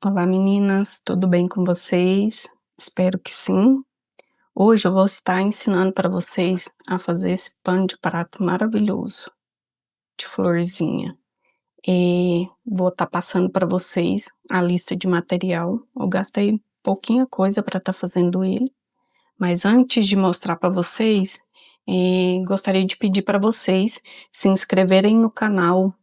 Olá meninas, tudo bem com vocês? Espero que sim. Hoje eu vou estar ensinando para vocês a fazer esse pano de prato maravilhoso, de florzinha. Vou estar passando para vocês a lista de material. Eu gastei pouquinha coisa para estar fazendo ele, mas antes de mostrar para vocês, gostaria de pedir para vocês se inscreverem no canal,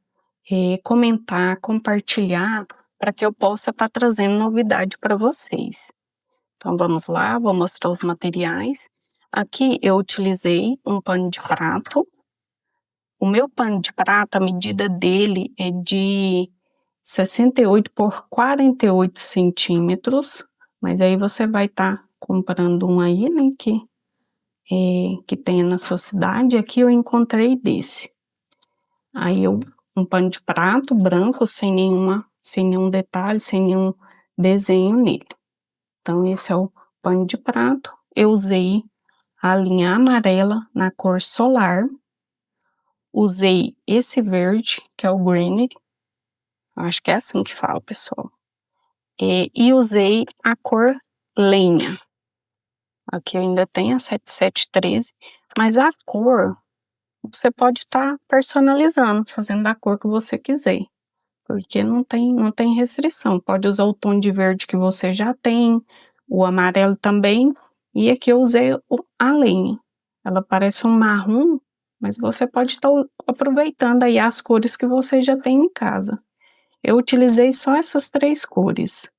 comentar, compartilhar, para que eu possa estar trazendo novidade para vocês. Então vamos lá, vou mostrar os materiais. Aqui eu utilizei um pano de prato. O meu pano de prato, a medida dele é de 68 por 48 centímetros, mas aí você vai estar comprando um aí, né, que tenha na sua cidade. Aqui eu encontrei desse. Aí um pano de prato branco, sem nenhum detalhe, sem nenhum desenho nele. Então esse é o pano de prato. Eu usei a linha amarela na cor solar. Usei esse verde, que é o greenery. Acho que é assim que fala, pessoal. E usei a cor lenha. Aqui eu ainda tenho a 7713, mas a cor você pode estar personalizando, fazendo da cor que você quiser, porque não tem restrição. Pode usar o tom de verde que você já tem, o amarelo também, e aqui eu usei a lenha. Ela parece um marrom, mas você pode estar aproveitando aí as cores que você já tem em casa. Eu utilizei só essas 3 cores.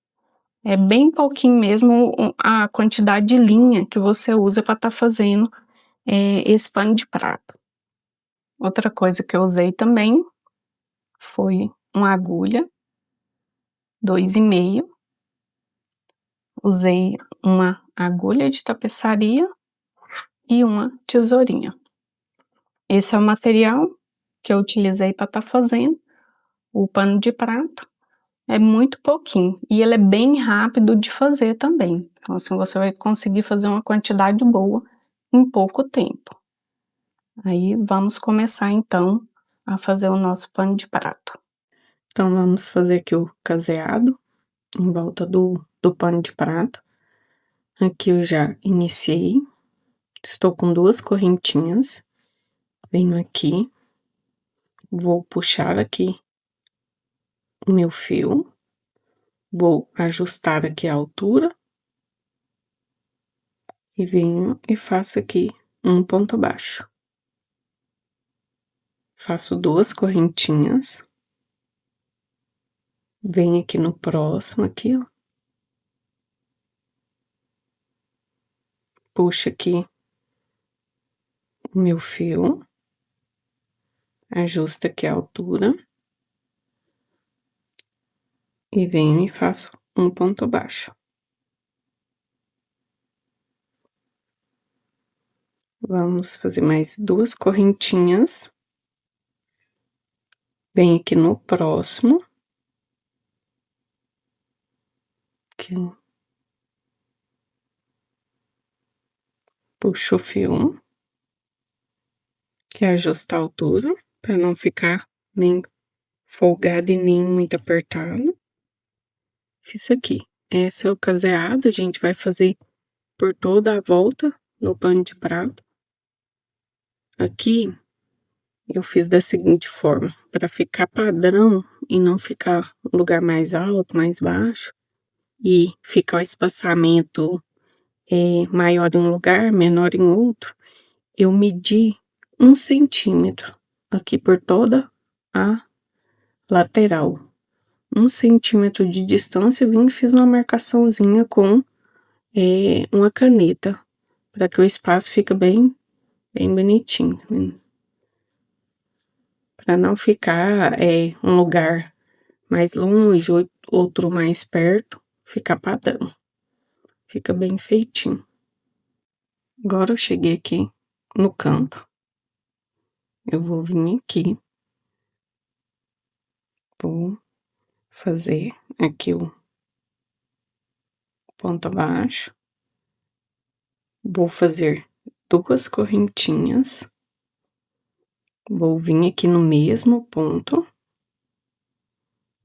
É bem pouquinho mesmo a quantidade de linha que você usa para estar fazendo esse pano de prato. Outra coisa que eu usei também foi uma agulha 2,5. Usei uma agulha de tapeçaria e uma tesourinha. Esse é o material que eu utilizei para estar fazendo o pano de prato. É muito pouquinho e ele é bem rápido de fazer também. Então assim você vai conseguir fazer uma quantidade boa em pouco tempo. Aí vamos começar então a fazer o nosso pano de prato. Então vamos fazer aqui o caseado em volta do pano de prato. Aqui eu já iniciei. Estou com 2 correntinhas. Venho aqui, vou puxar aqui o meu fio, vou ajustar aqui a altura e venho e faço aqui um ponto baixo. Faço 2 correntinhas, venho aqui no próximo aqui, ó. Puxo aqui o meu fio, ajusto aqui a altura e venho e faço um ponto baixo. Vamos fazer mais 2 correntinhas. Venho aqui no próximo. Aqui. Puxo o fio, que é ajustar a altura, para não ficar nem folgado e nem muito apertado. Fiz aqui. Esse é o caseado, a gente vai fazer por toda a volta no pano de prato. Aqui, eu fiz da seguinte forma, para ficar padrão e não ficar um lugar mais alto, mais baixo, e ficar o espaçamento maior em um lugar, menor em outro, eu medi 1 centímetro aqui por toda a lateral. 1 centímetro de distância, vim e fiz uma marcaçãozinha com uma caneta, para que o espaço fique bem bonitinho. Para não ficar um lugar mais longe, outro mais perto, ficar padrão. Fica bem feitinho. Agora eu cheguei aqui no canto. Eu vou vir aqui. Vou fazer aqui o ponto abaixo. Vou fazer 2 correntinhas. Vou vir aqui no mesmo ponto.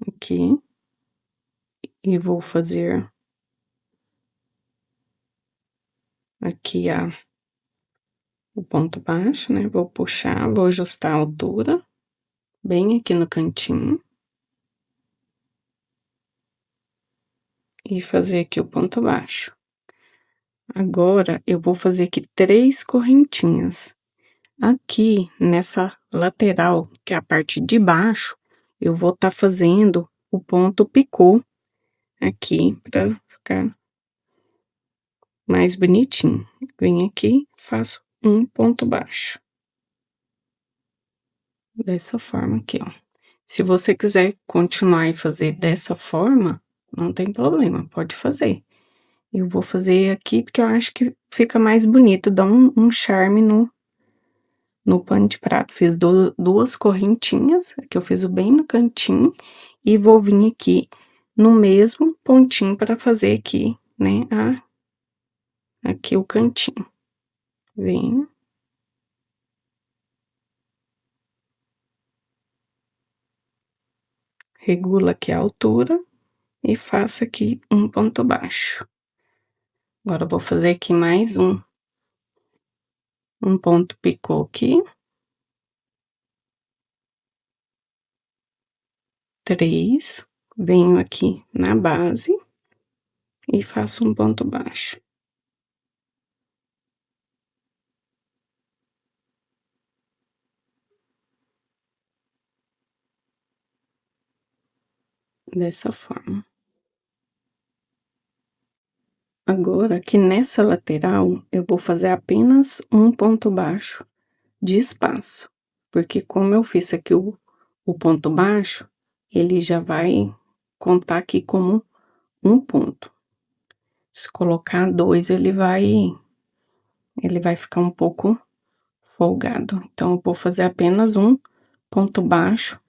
Aqui. e vou fazer aqui o ponto baixo, né? Vou puxar, vou ajustar a altura, bem aqui no cantinho. E fazer aqui o ponto baixo. Agora, eu vou fazer aqui 3 correntinhas. Aqui, nessa lateral, que é a parte de baixo, eu vou tá fazendo o ponto picô aqui, pra ficar mais bonitinho. Venho aqui, faço um ponto baixo. Dessa forma aqui, ó. Se você quiser continuar e fazer dessa forma, não tem problema, pode fazer. Eu vou fazer aqui, porque eu acho que fica mais bonito, dá um charme no pano de prato. Fiz duas correntinhas, que eu fiz bem no cantinho, e vou vir aqui no mesmo pontinho para fazer aqui, né, aqui o cantinho. Venho. Regula aqui a altura e faço aqui um ponto baixo. Agora, eu vou fazer aqui mais um ponto picô aqui. 3, venho aqui na base e faço um ponto baixo. Dessa forma. Agora, aqui nessa lateral, eu vou fazer apenas um ponto baixo de espaço, porque como eu fiz aqui o ponto baixo, ele já vai contar aqui como um ponto. Se colocar 2, ele vai ficar um pouco folgado. Então, eu vou fazer apenas um ponto baixo,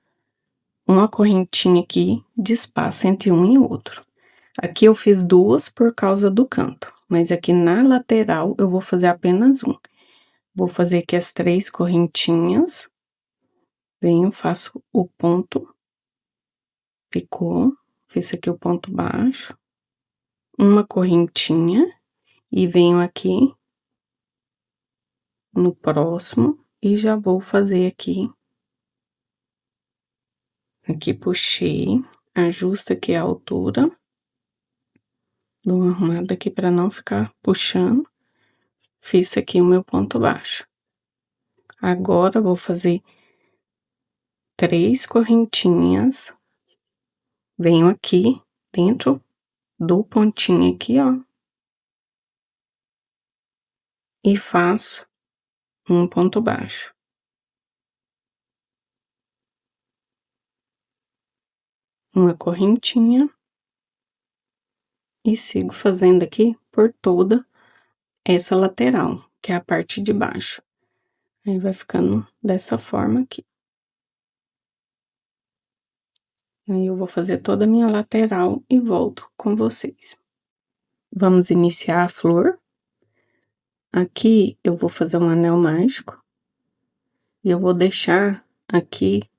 uma correntinha aqui de espaço entre um e outro. Aqui eu fiz 2 por causa do canto, mas aqui na lateral eu vou fazer apenas um. Vou fazer aqui as 3 correntinhas, venho, faço o ponto picô, fiz aqui o ponto baixo, uma correntinha, e venho aqui no próximo, e já vou fazer aqui. Aqui puxei, ajusta aqui a altura, dou uma arrumada aqui para não ficar puxando, fiz aqui o meu ponto baixo. Agora, vou fazer 3 correntinhas, venho aqui dentro do pontinho aqui, ó, e faço um ponto baixo. Uma correntinha, e sigo fazendo aqui por toda essa lateral, que é a parte de baixo. Aí, vai ficando dessa forma aqui. Aí, eu vou fazer toda a minha lateral e volto com vocês. Vamos iniciar a flor. Aqui, eu vou fazer um anel mágico. E eu vou deixar aqui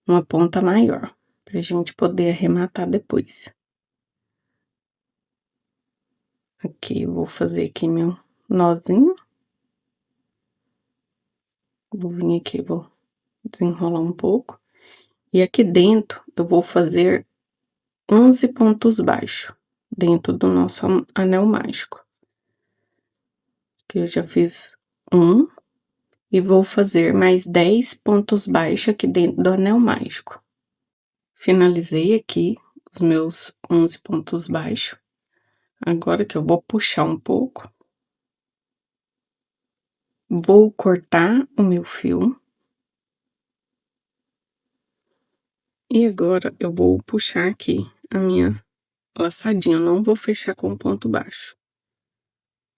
uma ponta maior, pra gente poder arrematar depois. Aqui, eu vou fazer aqui meu nozinho. Vou vir aqui, vou desenrolar um pouco. E aqui dentro, eu vou fazer 11 pontos baixos, dentro do nosso anel mágico. Aqui eu já fiz um, e vou fazer mais 10 pontos baixos aqui dentro do anel mágico. Finalizei aqui os meus 11 pontos baixos. Agora que eu vou puxar um pouco, vou cortar o meu fio. E agora, eu vou puxar aqui a minha laçadinha, eu não vou fechar com ponto baixo.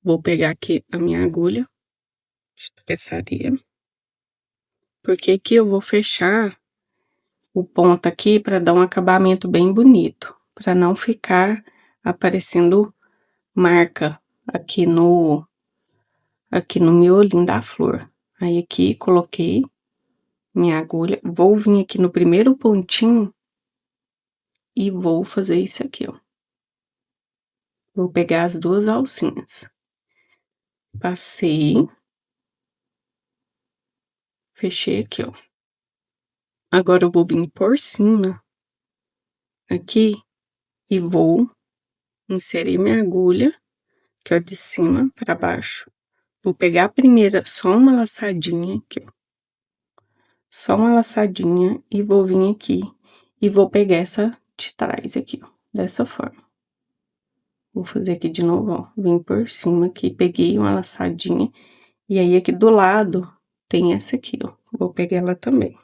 Vou pegar aqui a minha agulha de tapeçaria, porque aqui eu vou fechar o ponto aqui para dar um acabamento bem bonito, para não ficar aparecendo marca aqui no miolinho da flor. Aí, aqui, coloquei minha agulha, vou vir aqui no primeiro pontinho e vou fazer isso aqui, ó. Vou pegar as 2 alcinhas. Passei. Fechei aqui, ó. Agora eu vou vir por cima, aqui, e vou inserir minha agulha, que é de cima pra baixo. Vou pegar a primeira, só uma laçadinha aqui, ó. Só uma laçadinha e vou vir aqui e vou pegar essa de trás aqui, ó, dessa forma. Vou fazer aqui de novo, ó, vim por cima aqui, peguei uma laçadinha, e aí aqui do lado tem essa aqui, ó, vou pegar ela também.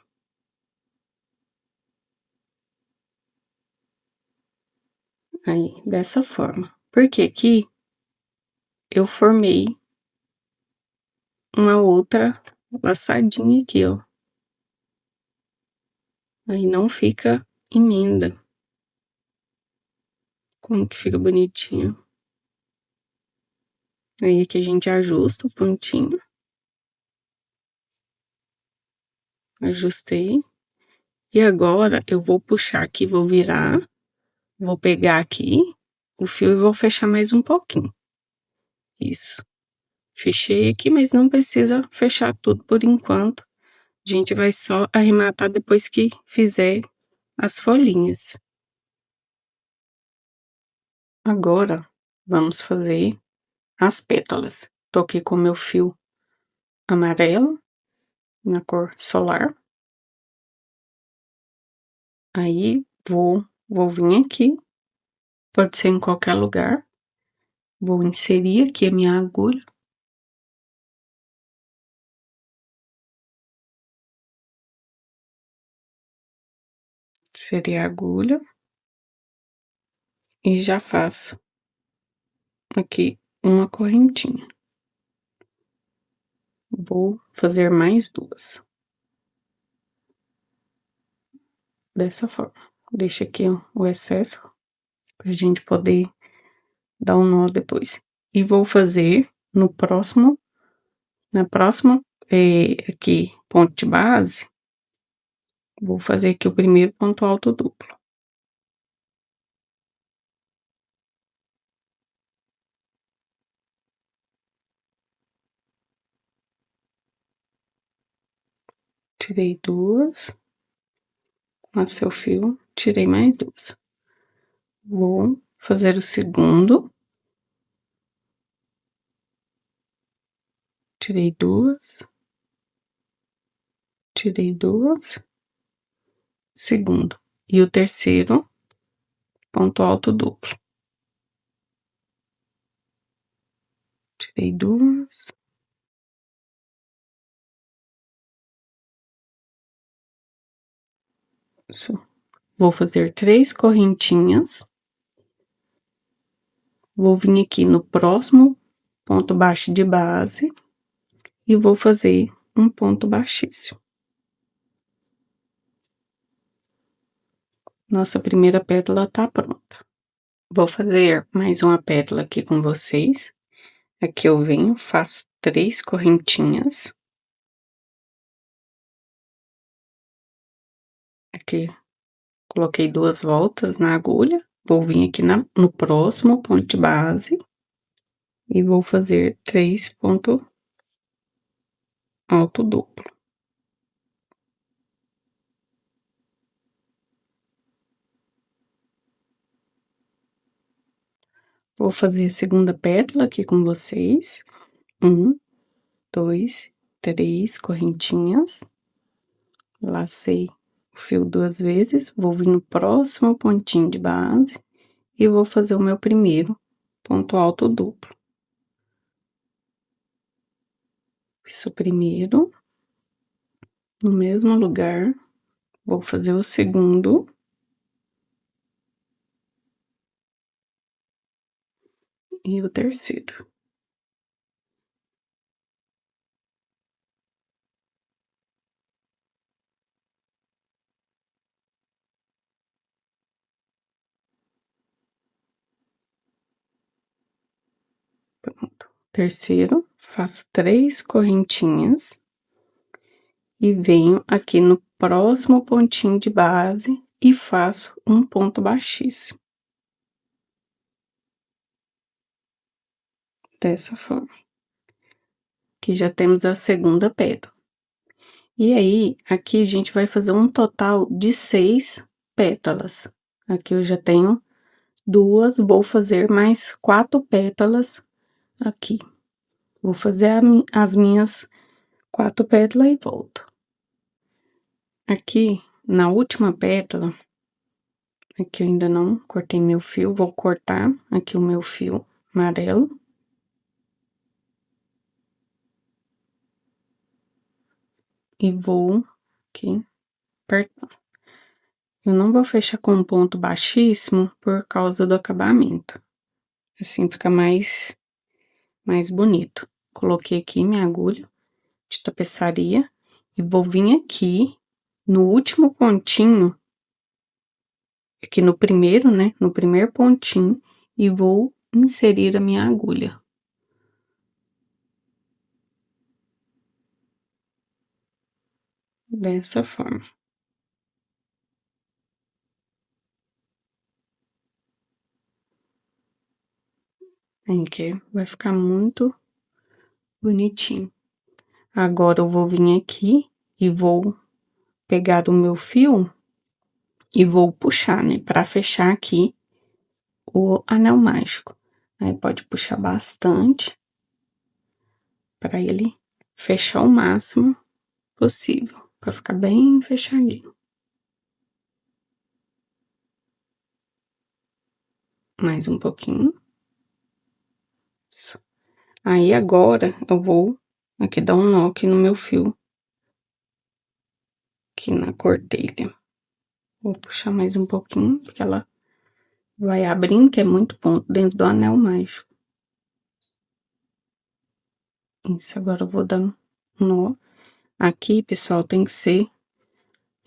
Aí, dessa forma. Porque aqui eu formei uma outra laçadinha aqui, ó. Aí não fica emenda. Como que fica bonitinho. Aí aqui a gente ajusta o pontinho. Ajustei. E agora eu vou puxar aqui, vou virar. Vou pegar aqui o fio e vou fechar mais um pouquinho. Isso. Fechei aqui, mas não precisa fechar tudo por enquanto. A gente vai só arrematar depois que fizer as folhinhas. Agora, vamos fazer as pétalas. Tô aqui com meu fio amarelo, na cor solar. Aí, vou vir aqui, pode ser em qualquer lugar. Vou inserir aqui a minha agulha. Inserir a agulha. E já faço aqui uma correntinha. Vou fazer mais 2. Dessa forma. Deixa aqui o excesso, pra gente poder dar um nó depois. E vou fazer no próximo, na próxima, aqui, ponto de base, vou fazer aqui o primeiro ponto alto duplo. Tirei 2. Passei o fio, tirei mais 2. Vou fazer o segundo. Tirei 2. Tirei 2. Segundo. E o terceiro, ponto alto duplo. Tirei 2. Isso. Vou fazer 3 correntinhas. Vou vir aqui no próximo ponto baixo de base e vou fazer um ponto baixíssimo. Nossa primeira pétala tá pronta. Vou fazer mais uma pétala aqui com vocês. Aqui eu venho, faço 3 correntinhas. Aqui, coloquei 2 voltas na agulha. Vou vir aqui no próximo ponto de base e vou fazer 3 pontos alto duplo. Vou fazer a segunda pétala aqui com vocês. 1, 2, 3 correntinhas. Lacei o fio 2 vezes, vou vir no próximo pontinho de base e vou fazer o meu primeiro ponto alto duplo. Fiz o primeiro, no mesmo lugar, vou fazer o segundo. E o terceiro. Pronto. Terceiro, faço 3 correntinhas. E venho aqui no próximo pontinho de base e faço um ponto baixíssimo. Dessa forma. Aqui já temos a segunda pétala. E aí, aqui a gente vai fazer um total de 6 pétalas. Aqui eu já tenho 2, vou fazer mais 4 pétalas aqui. Vou fazer as minhas 4 pétalas e volto. Aqui, na última pétala, aqui eu ainda não cortei meu fio, vou cortar aqui o meu fio amarelo. E vou aqui apertar. Eu não vou fechar com um ponto baixíssimo por causa do acabamento. Assim fica mais bonito. Coloquei aqui minha agulha de tapeçaria e vou vir aqui no último pontinho, aqui no primeiro, né? No primeiro pontinho, e vou inserir a minha agulha. Dessa forma. Aqui vai ficar muito bonitinho. Agora eu vou vir aqui e vou pegar o meu fio e vou puxar, né, pra fechar aqui o anel mágico. Aí pode puxar bastante para ele fechar o máximo possível, para ficar bem fechadinho. Mais um pouquinho. Isso. Aí agora eu vou aqui dar um nó aqui no meu fio, aqui na cortelha. Vou puxar mais um pouquinho, porque ela vai abrindo, que é muito ponto dentro do anel mágico. Isso, agora eu vou dar um nó. Aqui, pessoal, tem que ser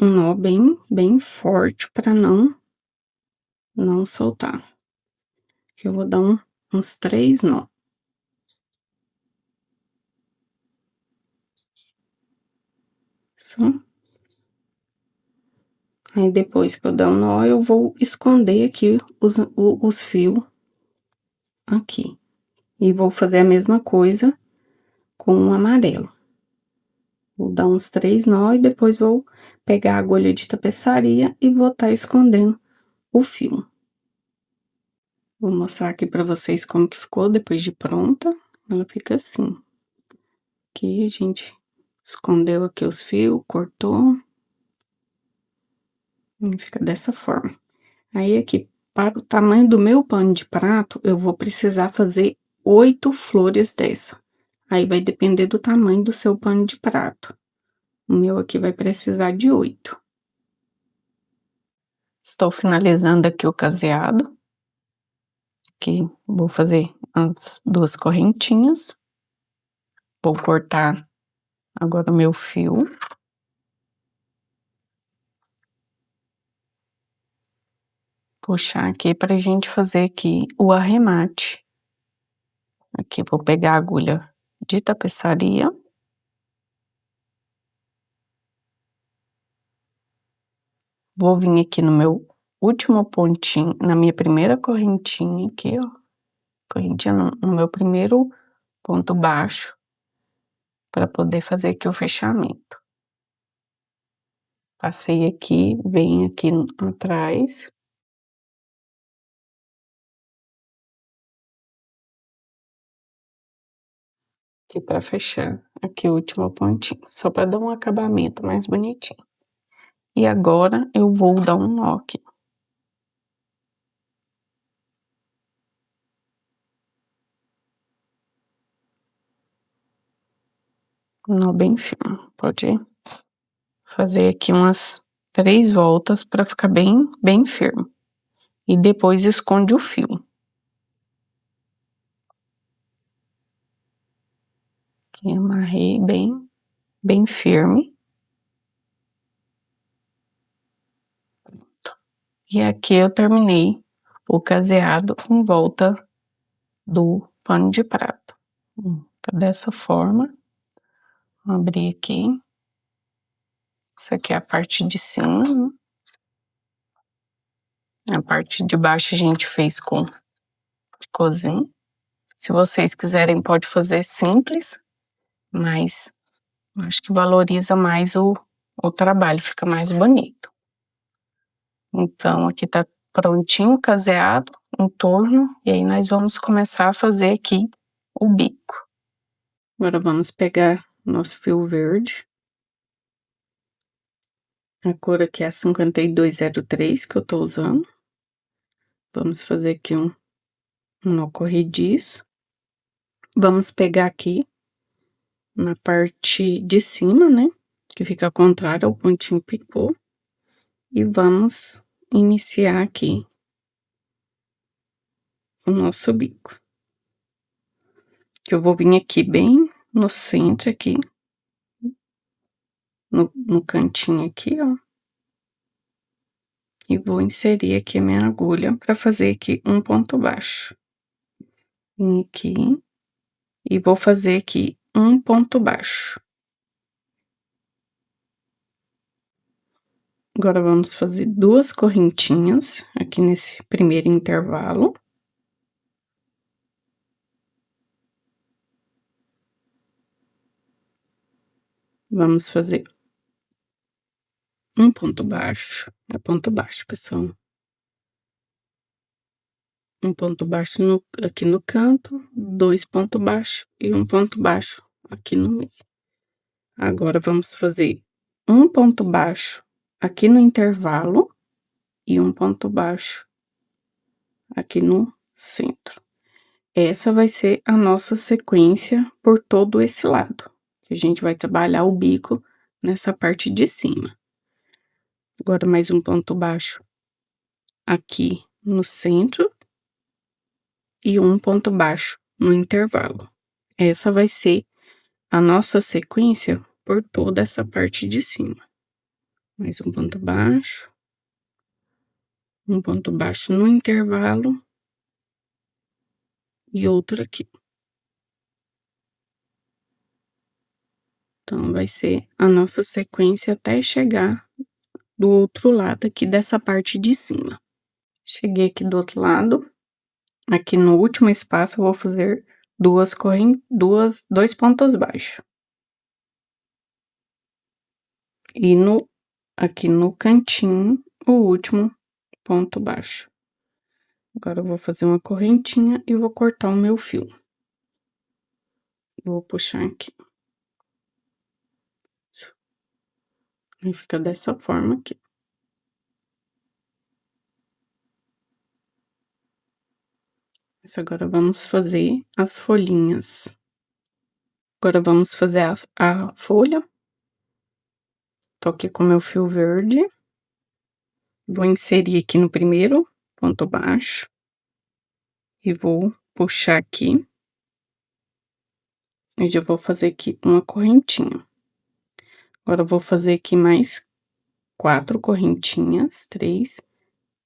um nó bem forte para não soltar. Aqui eu vou dar uns 3 nó. Só. Aí depois que eu dar um nó, eu vou esconder aqui os fios aqui. E vou fazer a mesma coisa com o amarelo. Vou dar uns 3 nó e depois vou pegar a agulha de tapeçaria e vou tá escondendo o fio. Vou mostrar aqui pra vocês como que ficou depois de pronta. Ela fica assim. Aqui a gente escondeu aqui os fios, cortou. E fica dessa forma. Aí aqui, para o tamanho do meu pano de prato, eu vou precisar fazer 8 flores dessa. Aí vai depender do tamanho do seu pano de prato. O meu aqui vai precisar de 8. Estou finalizando aqui o caseado. Aqui, vou fazer as 2 correntinhas. Vou cortar agora o meu fio. Puxar aqui pra gente fazer aqui o arremate. Aqui, vou pegar a agulha de tapeçaria. Vou vir aqui no meu último pontinho, na minha primeira correntinha aqui, ó. Correntinha no meu primeiro ponto baixo, para poder fazer aqui o fechamento. Passei aqui, venho aqui atrás. Aqui para fechar, aqui o último pontinho, só para dar um acabamento mais bonitinho. E agora eu vou dar um nó aqui. Um nó bem firme, pode fazer aqui umas 3 voltas para ficar bem firme. E depois esconde o fio. Aqui amarrei bem firme. E aqui eu terminei o caseado em volta do pano de prato. Dessa forma, vou abrir aqui. Isso aqui é a parte de cima, né? A parte de baixo a gente fez com cozinho. Se vocês quiserem, pode fazer simples, mas acho que valoriza mais o trabalho, fica mais bonito. Então, aqui tá prontinho o caseado, em torno, e aí nós vamos começar a fazer aqui o bico. Agora vamos pegar nosso fio verde. A cor aqui é a 5203 que eu tô usando. Vamos fazer aqui um nó corrediço. Vamos pegar aqui na parte de cima, né? Que fica ao contrário ao pontinho picô. E vamos iniciar aqui o nosso bico. Que eu vou vir aqui bem no centro aqui. No cantinho aqui, ó. E vou inserir aqui a minha agulha para fazer aqui um ponto baixo. Vim aqui. E vou fazer aqui um ponto baixo. Agora, vamos fazer 2 correntinhas aqui nesse primeiro intervalo. Vamos fazer um ponto baixo. É ponto baixo, pessoal. Um ponto baixo aqui no canto, 2 pontos baixos e um ponto baixo aqui no meio. Agora, vamos fazer um ponto baixo aqui no intervalo e um ponto baixo aqui no centro. Essa vai ser a nossa sequência por todo esse lado. A gente vai trabalhar o bico nessa parte de cima. Agora, mais um ponto baixo aqui no centro e um ponto baixo no intervalo. Essa vai ser a nossa sequência por toda essa parte de cima. Mais um ponto baixo no intervalo e outro aqui. Então, vai ser a nossa sequência até chegar do outro lado aqui dessa parte de cima. Cheguei aqui do outro lado. Aqui no último espaço, eu vou fazer dois pontos baixos. E aqui no cantinho, o último ponto baixo. Agora, eu vou fazer uma correntinha e vou cortar o meu fio. Vou puxar aqui. Aí, fica dessa forma aqui. Agora, vamos fazer as folhinhas. Agora, vamos fazer a folha. Tô aqui com meu fio verde. Vou inserir aqui no primeiro ponto baixo. E vou puxar aqui. Eu já vou fazer aqui uma correntinha. Agora, eu vou fazer aqui mais 4 correntinhas. 3,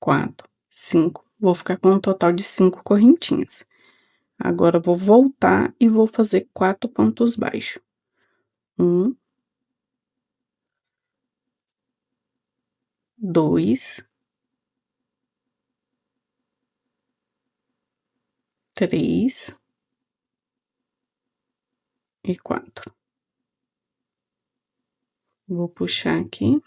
4, 5. Vou ficar com um total de 5 correntinhas. Agora, eu vou voltar e vou fazer 4 pontos baixos. 1, 2, 3 e 4. Vou puxar aqui.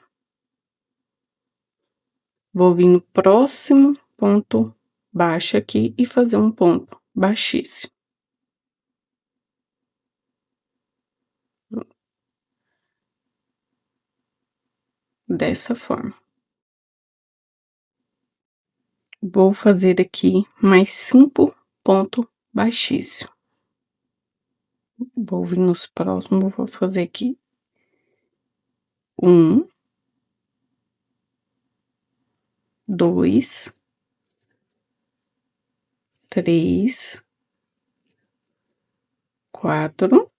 Vou vir no próximo ponto baixo aqui e fazer um ponto baixíssimo. Dessa forma. Vou fazer aqui mais 5 pontos baixíssimos. Vou vir nos próximos, vou fazer aqui 1, 2, 3, 4,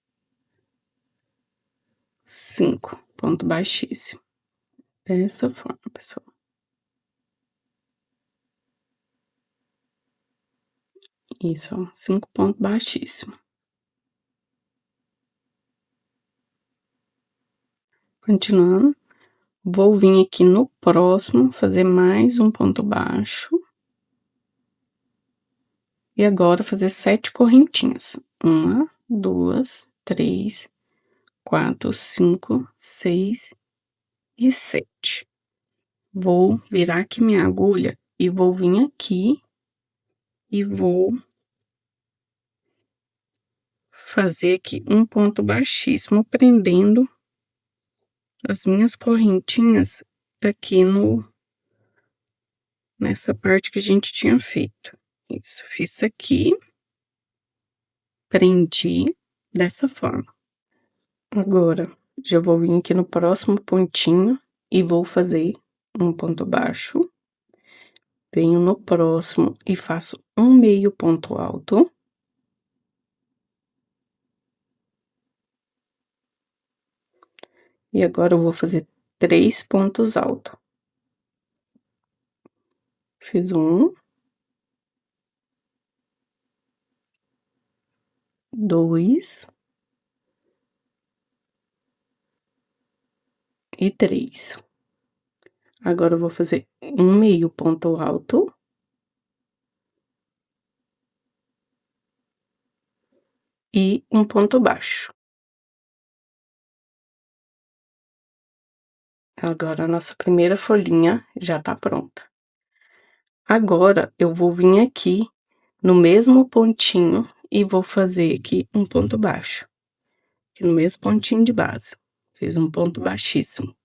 5 ponto baixíssimo. Dessa forma, pessoal. Isso, ó, 5 pontos baixíssimo. Continuando, Vou vir aqui no próximo, fazer mais um ponto baixo. E agora fazer 7 correntinhas. 1, 2, 3, 4, 5, 6 e 7. Vou virar aqui minha agulha e vou vir aqui e vou fazer aqui um ponto baixíssimo, prendendo as minhas correntinhas aqui nessa parte que a gente tinha feito. Isso, fiz aqui, prendi dessa forma. Agora, já vou vir aqui no próximo pontinho e vou fazer um ponto baixo. Venho no próximo e faço um meio ponto alto. E agora eu vou fazer 3 pontos altos. Fiz 1, 2 e 3. Agora eu vou fazer um meio ponto alto. E um ponto baixo. Agora, a nossa primeira folhinha já tá pronta. Agora, eu vou vir aqui no mesmo pontinho e vou fazer aqui um ponto baixo. Aqui no mesmo pontinho de base. Fiz um ponto baixíssimo.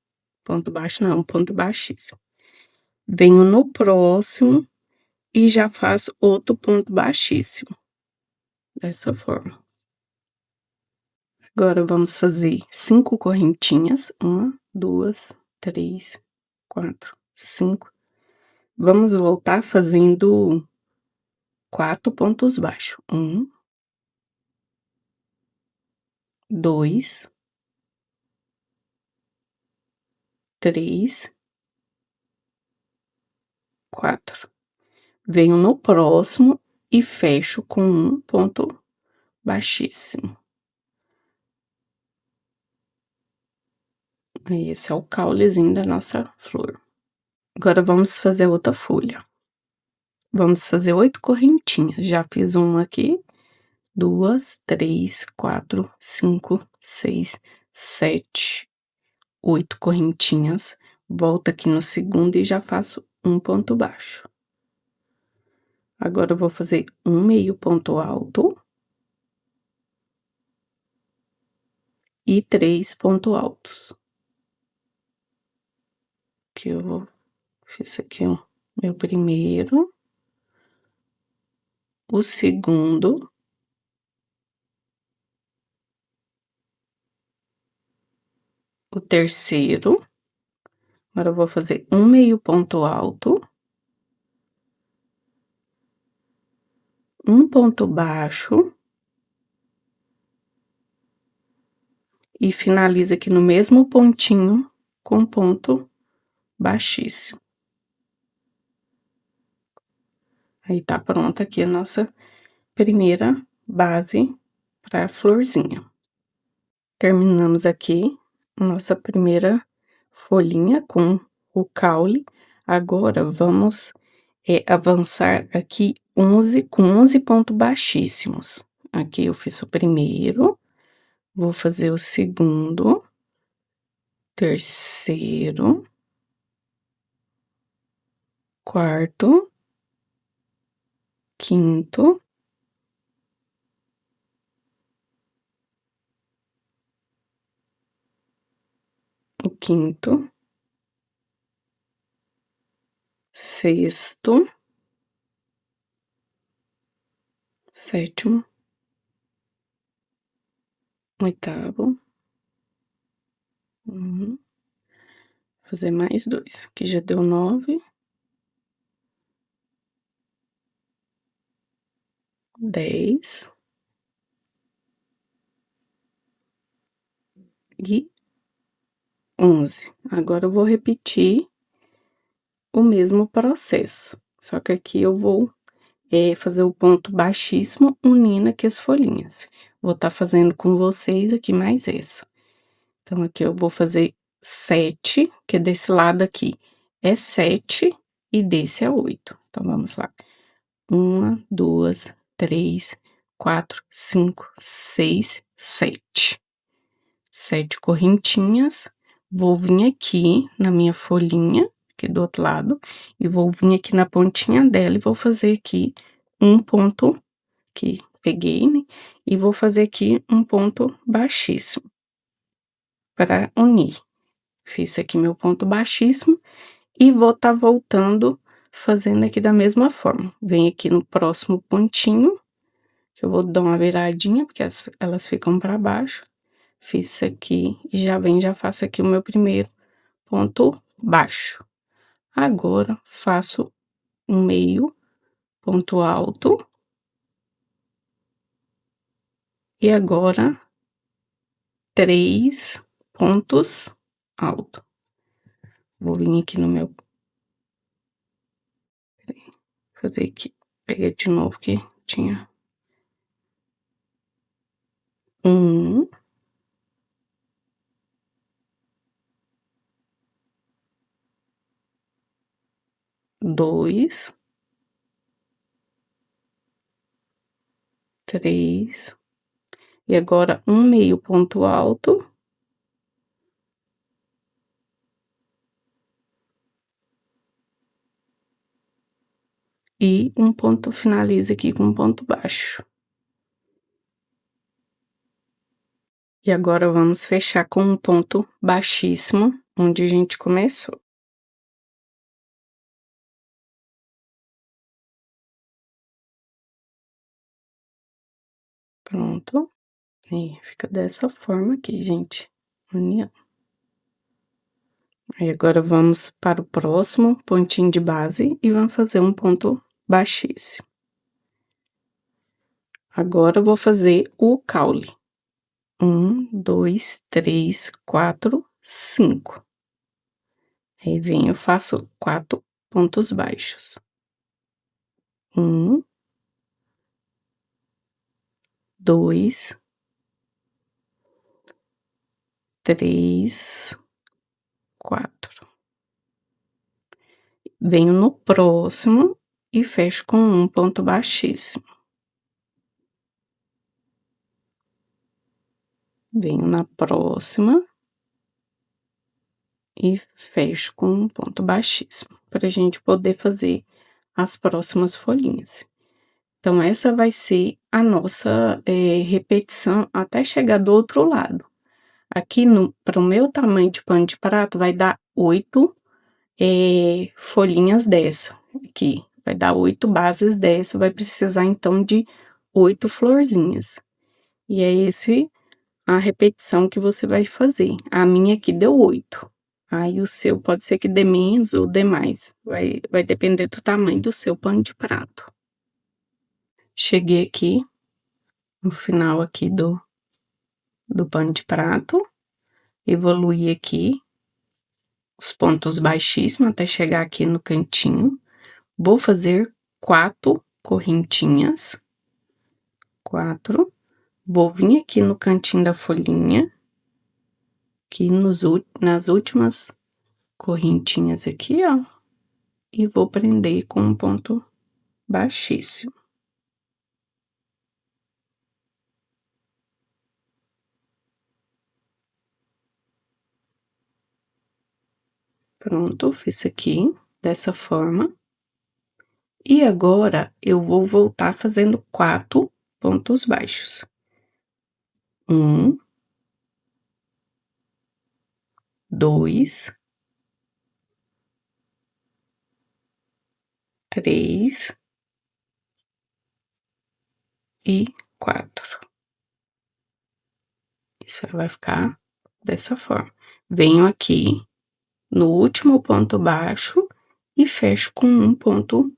Ponto baixo não, um ponto baixíssimo. Venho no próximo e já faço outro ponto baixíssimo. Dessa forma. Agora, vamos fazer 5 correntinhas. 1, 2, 3, 4, 5. Vamos voltar fazendo 4 pontos baixos. 1, 2, 3, 4. Venho no próximo e fecho com um ponto baixíssimo. Aí, esse é o caulezinho da nossa flor. Agora, vamos fazer outra folha. Vamos fazer 8 correntinhas. Já fiz uma aqui. 2, 3, 4, 5, 6, 7, 8 correntinhas. Volto aqui no segundo e já faço um ponto baixo. Agora, eu vou fazer um meio ponto alto. E 3 pontos altos. Que eu vou... Fiz aqui o meu primeiro. O segundo. O terceiro. Agora, eu vou fazer um meio ponto alto. Um ponto baixo. E finaliza aqui no mesmo pontinho com ponto baixíssimo. Aí, tá pronta aqui a nossa primeira base pra florzinha. Terminamos aqui a nossa primeira folhinha com o caule. Agora, vamos avançar aqui 11, com 11 pontos baixíssimos. Aqui eu fiz o primeiro, vou fazer o segundo, terceiro, quarto, quinto, o quinto, sexto, sétimo, oitavo, fazer mais 2, que já deu 9, 10 e 11. Agora, eu vou repetir o mesmo processo, só que aqui eu vou fazer o ponto baixíssimo unindo aqui as folhinhas. Vou tá fazendo com vocês aqui mais essa. Então, aqui eu vou fazer 7, que desse lado aqui é 7 e desse é 8. Então, vamos lá. 1, 2, 3, 4, 5, 6, 7. 7 correntinhas. Vou vir aqui na minha folhinha, aqui do outro lado, e vou vir aqui na pontinha dela e vou fazer aqui um ponto que peguei, né? E vou fazer aqui um ponto baixíssimo para unir. Fiz aqui meu ponto baixíssimo e vou tá voltando fazendo aqui da mesma forma. Venho aqui no próximo pontinho, que eu vou dar uma viradinha, porque elas ficam para baixo. Fiz isso aqui e já faço aqui o meu primeiro ponto baixo. Agora, faço um meio ponto alto. E agora, 3 pontos alto. Vou vir aqui no meu... Fazer aqui. Peguei de novo que tinha... 1... 2... 3... E agora, um meio ponto alto. E um ponto, finaliza aqui com um ponto baixo. E agora, vamos fechar com um ponto baixíssimo, onde a gente começou. Pronto. E fica dessa forma aqui, gente. União. Aí, agora, vamos para o próximo pontinho de base e vamos fazer um ponto baixíssimo. Agora, eu vou fazer o caule. 1, 2, 3, 4, 5. Aí, venho, eu faço 4 pontos baixos. 1, 2, 3, 4. Venho no próximo e fecho com um ponto baixíssimo. Venho na próxima e fecho com um ponto baixíssimo, pra gente poder fazer as próximas folhinhas. Então, essa vai ser a nossa repetição até chegar do outro lado. Aqui, para o meu tamanho de pano de prato, vai dar 8 folhinhas dessa. Aqui, vai dar 8 bases dessa, vai precisar, então, de 8 florzinhas. E é esse a repetição que você vai fazer. A minha aqui deu 8. Aí, o seu pode ser que dê menos ou dê mais. Vai depender do tamanho do seu pano de prato. Cheguei aqui, no final aqui do pano de prato. Evoluí aqui, os pontos baixíssimos até chegar aqui no cantinho. Vou fazer 4 correntinhas. 4. Vou vir aqui no cantinho da folhinha. Aqui nas últimas correntinhas aqui, ó. E vou prender com um ponto baixíssimo. Pronto, fiz aqui dessa forma. E agora, eu vou voltar fazendo 4 pontos baixos. 1, 2, 3 e 4. Isso vai ficar dessa forma. Venho aqui no último ponto baixo e fecho com um ponto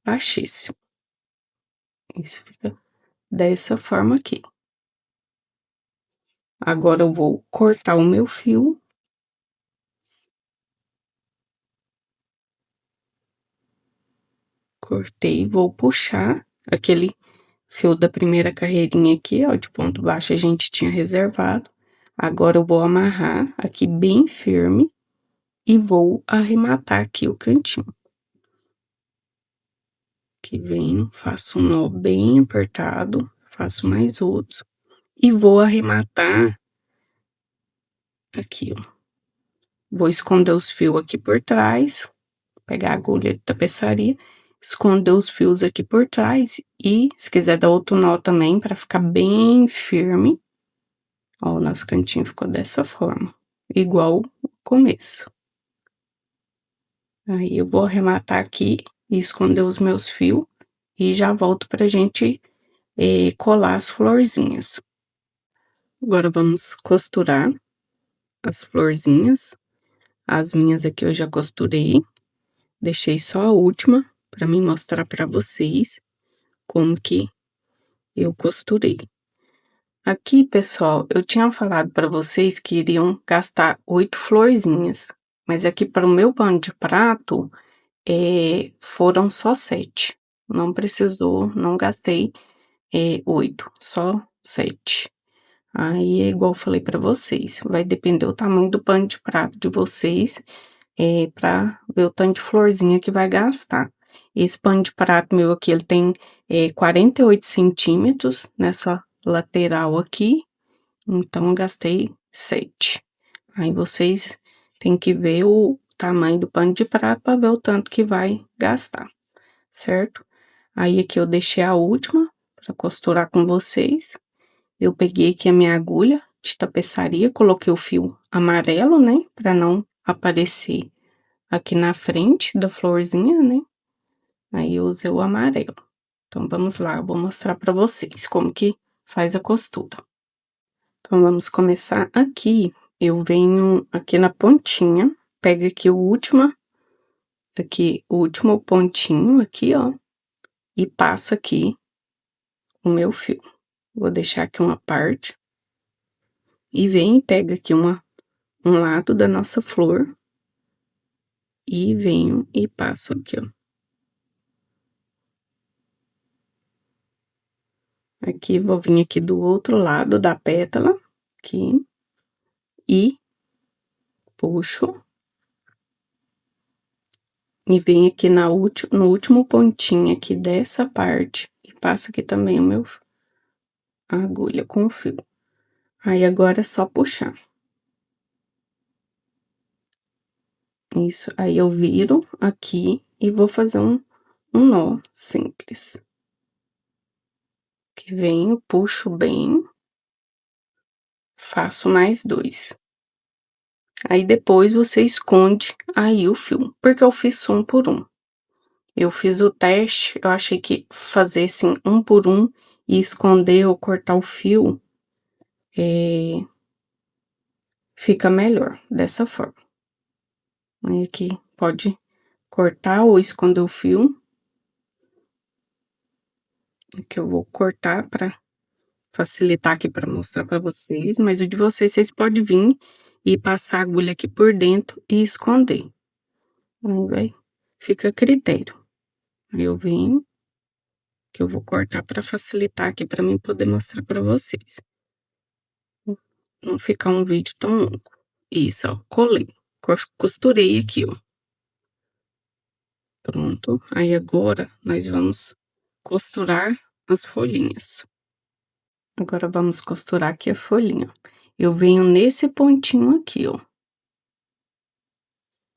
baixíssimo. Isso fica dessa forma aqui. Agora, eu vou cortar o meu fio. Cortei, vou puxar aquele fio da primeira carreirinha aqui, ó, de ponto baixo a gente tinha reservado. Agora eu vou amarrar aqui bem firme e vou arrematar aqui o cantinho. Que venho, faço um nó bem apertado, faço mais outros e vou arrematar aqui, ó. Vou esconder os fios aqui por trás, pegar a agulha de tapeçaria, esconder os fios aqui por trás e, se quiser dar outro nó também, para ficar bem firme. Ó, o nosso cantinho ficou dessa forma, igual o começo. Aí, eu vou arrematar aqui e esconder os meus fios e já volto pra gente colar as florzinhas. Agora, vamos costurar as florzinhas. As minhas aqui eu já costurei. Deixei só a última para mim mostrar para vocês como que eu costurei. Aqui, pessoal, eu tinha falado para vocês que iriam gastar 8 florzinhas, mas aqui para o meu pano de prato, foram só 7. Não precisou, não gastei 8, só 7. Aí, é igual eu falei para vocês, vai depender do tamanho do pano de prato de vocês, para ver o tanto de florzinha que vai gastar. Esse pano de prato meu aqui, ele tem 48 centímetros nessa lateral aqui, então eu gastei 7. Aí vocês têm que ver o tamanho do pano de prato para ver o tanto que vai gastar, certo? Aí aqui eu deixei a última para costurar com vocês. Eu peguei aqui a minha agulha de tapeçaria, coloquei o fio amarelo, né, para não aparecer aqui na frente da florzinha, né? Aí eu usei o amarelo. Então, vamos lá, eu vou mostrar para vocês como que faz a costura. Então, vamos começar aqui. Eu venho aqui na pontinha, pego aqui o último pontinho aqui, ó, e passo aqui o meu fio. Vou deixar aqui uma parte. E vem e pega aqui um lado da nossa flor. E venho e passo aqui, ó. Aqui, vou vir aqui do outro lado da pétala, aqui, e puxo. E venho aqui no último pontinho aqui dessa parte, e passo aqui também a agulha com o fio. Aí, agora é só puxar. Isso, aí eu viro aqui e vou fazer um nó simples. Que venho, puxo bem, faço mais 2. Aí, depois, você esconde aí o fio, porque eu fiz um por um. Eu fiz o teste, eu achei que fazer assim, um por um, e esconder ou cortar o fio, fica melhor, dessa forma. Aí, aqui, pode cortar ou esconder o fio. Aqui eu vou cortar pra facilitar aqui pra mostrar pra vocês, mas o de vocês, vocês podem vir e passar a agulha aqui por dentro e esconder. Aí, vai, fica a critério. Aí, eu venho, que eu vou cortar pra facilitar aqui, pra mim poder mostrar pra vocês. Não ficar um vídeo tão longo. Isso, ó, colei. Costurei aqui, ó. Pronto. Aí, agora, nós vamos costurar as folhinhas. Agora, vamos costurar aqui a folhinha. Eu venho nesse pontinho aqui, ó.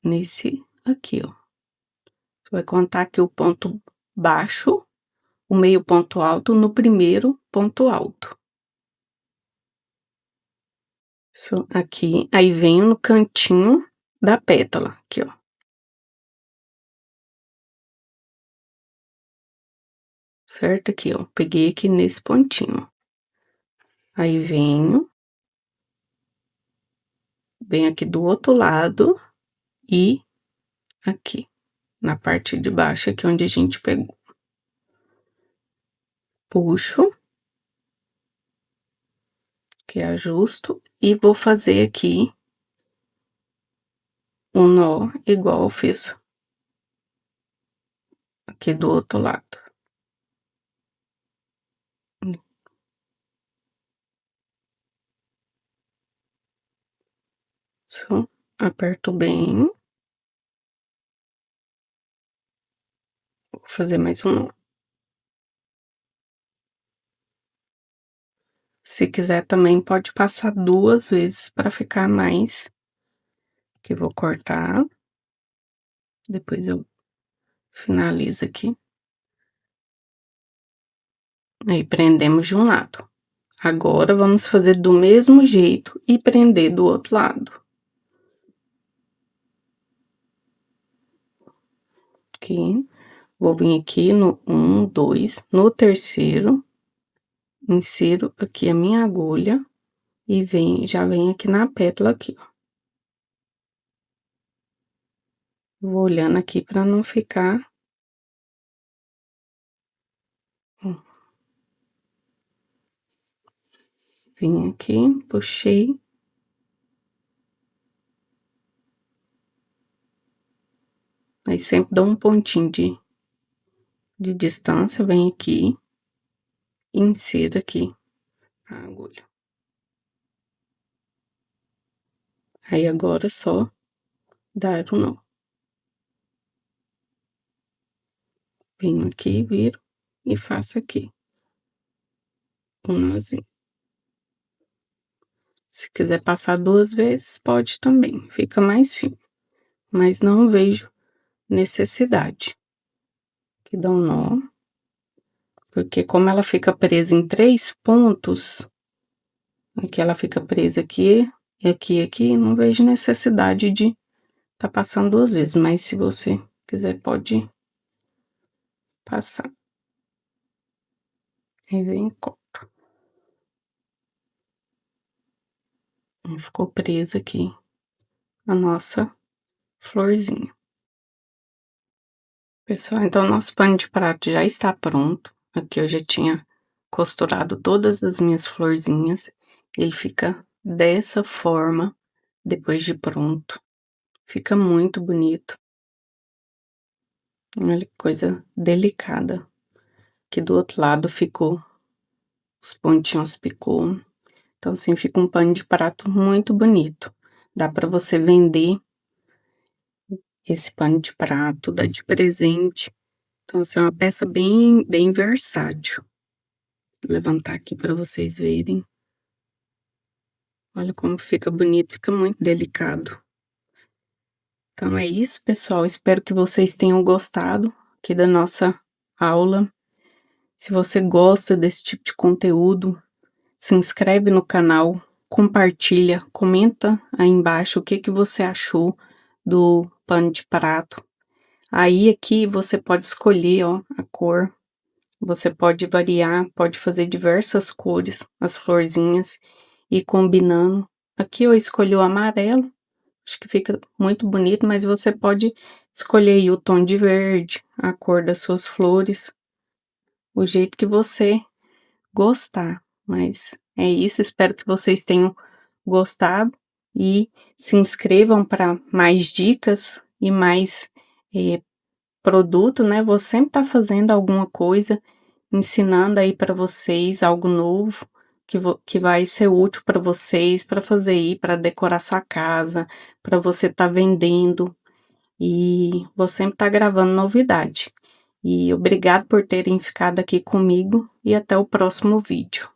Nesse aqui, ó. Você vai contar aqui o ponto baixo, o meio ponto alto no primeiro ponto alto. Isso aqui. Aí, venho no cantinho da pétala, aqui, ó. Certo? Aqui, ó. Peguei aqui nesse pontinho. Aí, venho aqui do outro lado e aqui, na parte de baixo, aqui onde a gente pegou. Puxo, que ajusto, e vou fazer aqui um nó igual eu fiz aqui do outro lado. Aperto bem. Vou fazer mais um. Se quiser também pode passar 2 vezes para ficar mais, que eu vou cortar, depois eu finalizo aqui. Aí prendemos de um lado. Agora vamos fazer do mesmo jeito e prender do outro lado. Aqui, vou vir aqui no 1, 2, no terceiro, insiro aqui a minha agulha e já vem aqui na pétala aqui, ó. Vou olhando aqui para não ficar. Vim aqui, puxei. Aí sempre dá um pontinho de distância, vem aqui, insiro aqui a agulha. Aí agora é só dar o nó. Venho aqui, viro e faço aqui um nozinho. Se quiser passar 2 vezes, pode também, fica mais fino. Mas não vejo necessidade. Aqui dá um nó. Porque como ela fica presa em 3 pontos, aqui ela fica presa aqui, e aqui, aqui, não vejo necessidade de tá passando 2 vezes. Mas se você quiser, pode passar. Aí vem e corta. Ficou presa aqui a nossa florzinha. Pessoal, então nosso pano de prato já está pronto. Aqui eu já tinha costurado todas as minhas florzinhas. Ele fica dessa forma, depois de pronto. Fica muito bonito. Olha que coisa delicada. Aqui do outro lado ficou, os pontinhos ficou. Então, assim, fica um pano de prato muito bonito. Dá para você vender esse pano de prato, dar de presente. Então, assim, é uma peça bem versátil. Vou levantar aqui para vocês verem. Olha como fica bonito, fica muito delicado. Então, é isso, pessoal. Espero que vocês tenham gostado aqui da nossa aula. Se você gosta desse tipo de conteúdo, se inscreve no canal, compartilha, comenta aí embaixo o que que você achou do pano de prato. Aí aqui você pode escolher, ó, a cor. Você pode variar, pode fazer diversas cores, as florzinhas, e combinando. Aqui eu escolhi o amarelo, acho que fica muito bonito, mas você pode escolher aí o tom de verde, a cor das suas flores, o jeito que você gostar. Mas é isso, espero que vocês tenham gostado e se inscrevam para mais dicas e mais produto, né? Vou sempre estar fazendo alguma coisa, ensinando aí para vocês algo novo que vai ser útil para vocês, para fazer aí, para decorar sua casa, para você estar vendendo, e vou sempre estar gravando novidade. E obrigado por terem ficado aqui comigo e até o próximo vídeo.